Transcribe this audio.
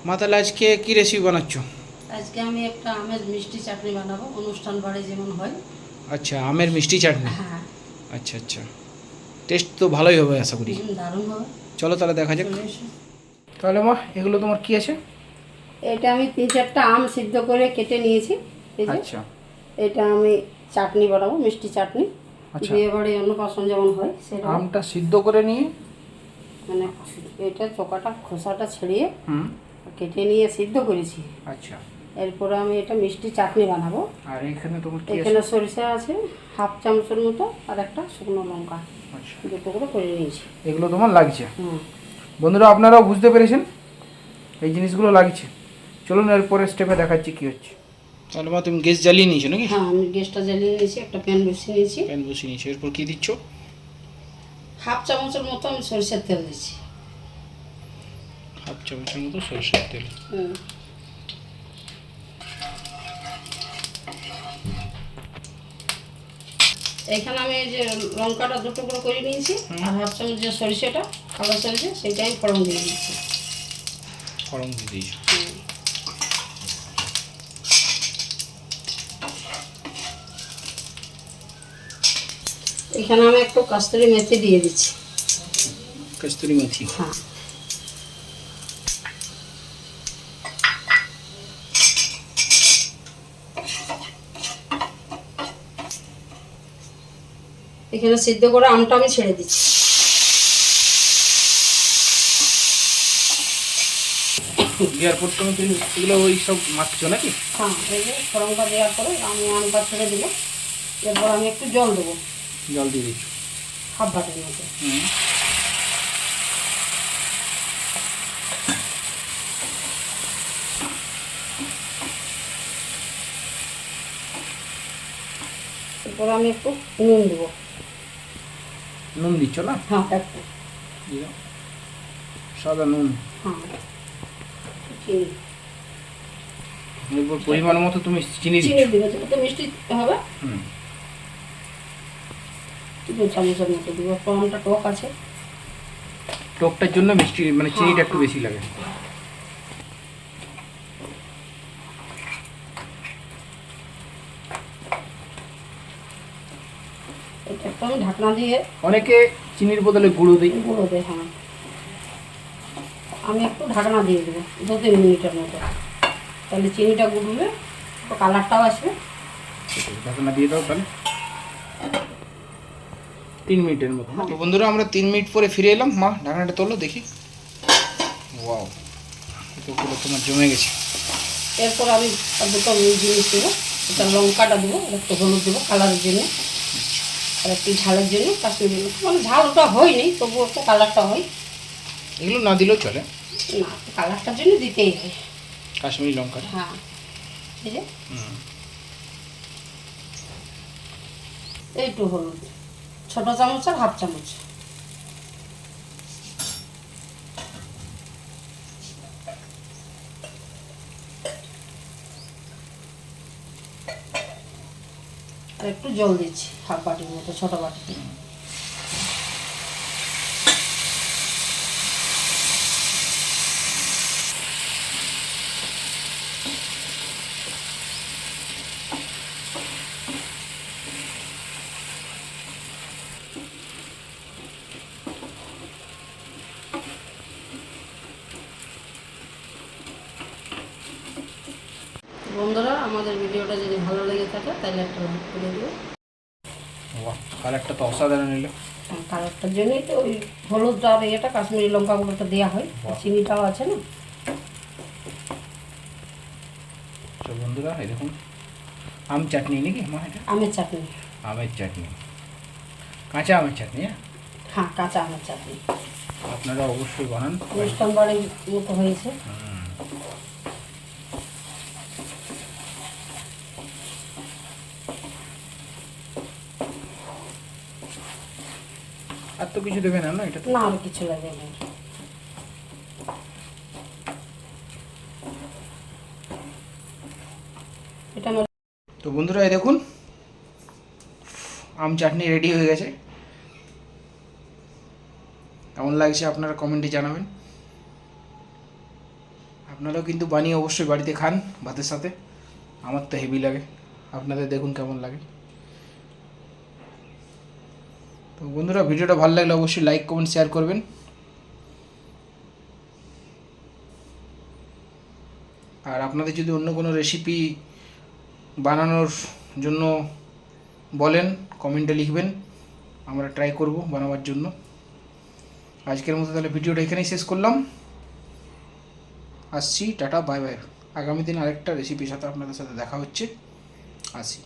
মা তাহলে আজকে কী রেসিপি বানাচ্ছ? আজকে আমি একটা আমের মিষ্টি চাটনি বানাবো, অনুষ্ঠান বাড়ি যেমন হয়। আচ্ছা, আমের মিষ্টি চাটনি। হ্যাঁ। আচ্ছা আচ্ছা, টেস্ট তো ভালোই হবে আশা করি। দারুণ হবে। চলো তাহলে দেখা যাক। চলে এসো। তাহলে মা এগুলো তোমার কি আছে? এটা আমি 3-4টা আম সিদ্ধ করে কেটে নিয়েছি। এই যে আচ্ছা এটা আমি চাটনি বানাবো, মিষ্টি চাটনি। আচ্ছা, বিয়ে বাড়ি অন্নপ্রাশন যেমন হয় সেটা। আমটা সিদ্ধ করে নিয়ে মানে এটা চোকাটা খোসাটা ছাড়িয়ে হুম কেটে নিয়ে সিদ্ধ করেছি। আচ্ছা, এরপরে আমি এটা মিষ্টি চাটনি বানাবো। আর এখানে তোমার কি আছে? এখানে সরিষা আছে 1/2 চামচের মতো, আর একটা শুকনো লঙ্কা আচ্ছা, দুটো করে নিয়েছি। এগুলো তোমার লাগছে। হুম। বন্ধুরা আপনারাও বুঝতে পেরেছেন এই জিনিসগুলো লাগছে। চলুন এরপরে স্টেপে দেখাচ্ছি কি হচ্ছে। তাহলে মা তুমি গ্যাস জ্বালিয়ে নিয়েছো নাকি? হ্যাঁ, আমি গ্যাসটা জ্বালিয়ে নিয়েছি, একটা প্যান বসিয়ে নিয়েছি। প্যান বসিয়ে নিয়েছো, এরপর কি দিচ্ছ? 1/2 চামচের মতো আমি সরিষার তেল দিচ্ছি। 1/2 চামচের মতো সরষের তেল। হুম। এখানে আমি এই যে লঙ্কাটা দুটো করে নিয়েছি, আর 1/2 চামচ যে সরিষাটা কালো সরিষা সেটা আমি ফোড়ন দিয়ে দিচ্ছি। ফোড়ন দিয়ে দিয়েছো। এখানে আমি একটু কস্তুরি মেথি দিয়ে দিচ্ছি। কস্তুরি মেথি। হ্যাঁ। এখানে সিদ্ধ করে আমটা আমি ছেড়ে দিচ্ছি। দেওয়ার পর তুমি এগুলো ওই সব মাখছো নাকি? হ্যাঁ, এই যে ফোড়নটা দেওয়ার পরে আমি আমটা ছেড়ে দিল। এরপর আমি একটু জল দেবো, জল দিয়ে দিচ্ছ। 1/2 বাটির মতো। হুম। এরপর আমি একটু নুন দেবো। নুন দিচ্ছ না? হ্যাঁ, একটু। দিয়ে দাও। সাদা নুন। হ্যাঁ, চিনি। এরপর পরিমাণ মতো তুমি চিনি দিচ্ছ। চিনি দেবো, তো মিষ্টি হবে। হুম। 2 চামচের মতো দেবো, আমটা টক আছে। টকটার জন্য মিষ্টি মানে চিনিটা একটু বেশি লাগে। এটা একটু আমি ঢাকনা দিয়ে অনেকে চিনির বদলে গুঁড়ো দিই। গুঁড়ো দেয়। হ্যাঁ, আমি একটু ঢাকনা দিয়ে দেবো 2-3 মিনিটের মতো, তাহলে চিনিটা গুঁড়বে, একটু কালারটাও আসবে। ঢাকনা দিয়ে দাও তাহলে 3 মিনিটের মতো। তো বন্ধুরা আমরা 3 মিনিট পরে ফিরে এলাম। মা ঢাকনাটা তোলো দেখি। ওয়াও, এতগুলো তোমার জমে গেছে। এরপর আমি দুটো জিনিস দেবো। এটা লঙ্কাটা দেবো, একটু হলুদ দেবো কালারের জন্য, আর একটু ঝালের জন্য কাশ্মীরি লঙ্কা। মানে ঝাল ওটা হয়নি, তবুও একটু কালারটা হয়। এগুলো না দিলেও চলে, না, কালারটার জন্য দিতেই হয়। কাশ্মীরি লঙ্কা। হ্যাঁ, এই যে একটু হলুদ, ছোটো চামচ আর 1/2 চামচ। আর একটু জল দিচ্ছি 1/2 বাটির মতো, ছোটো বাটিতে। বন্ধুরা, আমাদের ভিডিওটা যদি ভালো লেগে থাকে তাহলে একটা লাইক করে দিও। বাহ, কালারটা তো অসাধারণ এলো। কালারটার জন্যই তো ওই হলুদ আর এটা কাশ্মীরি লঙ্কাগুলোটা দেওয়া হয়, আর চিনিটাও আছে না। তো বন্ধুরা এই দেখুন আম চাটনি নাকি মা? এটা আমের চাটনি। আমের চাটনি, কাঁচা আমের চাটনি। হ্যাঁ, হ্যাঁ, কাঁচা আমের চাটনি। আপনারা অবশ্যই বানান। অনুষ্ঠান বাড়ির মতো হয়েছে। আর তো কিছু দেবে না, না এটা? না, আর কিছু লাগে না। এটা আমার। তো বন্ধুরা এই দেখুন আম চাটনি রেডি হয়ে গেছে। কেমন লাগছে আপনারা কমেন্টে জানাবেন। আপনারাও কিন্তু বানিয়ে অবশ্যই বাড়িতে খান ভাতের সাথে। আমার তো হেভি লাগে, আপনাদের দেখুন কেমন লাগে। তো বন্ধুরা, ভিডিওটা ভালো লাগলে অবশ্যই লাইক কমেন্ট শেয়ার করবেন। আর আপনাদের যদি অন্য কোনো রেসিপি বানানোর জন্য বলেন, কমেন্টে লিখবেন, আমরা ট্রাই করব বানাবার জন্য। আজকের মতো তাহলে ভিডিওটা এখানেই শেষ করলাম। আসছি, টাটা, বাই বাই। আগামী দিন আরেকটা রেসিপির সাথে আপনাদের সাথে দেখা হচ্ছে। আসি।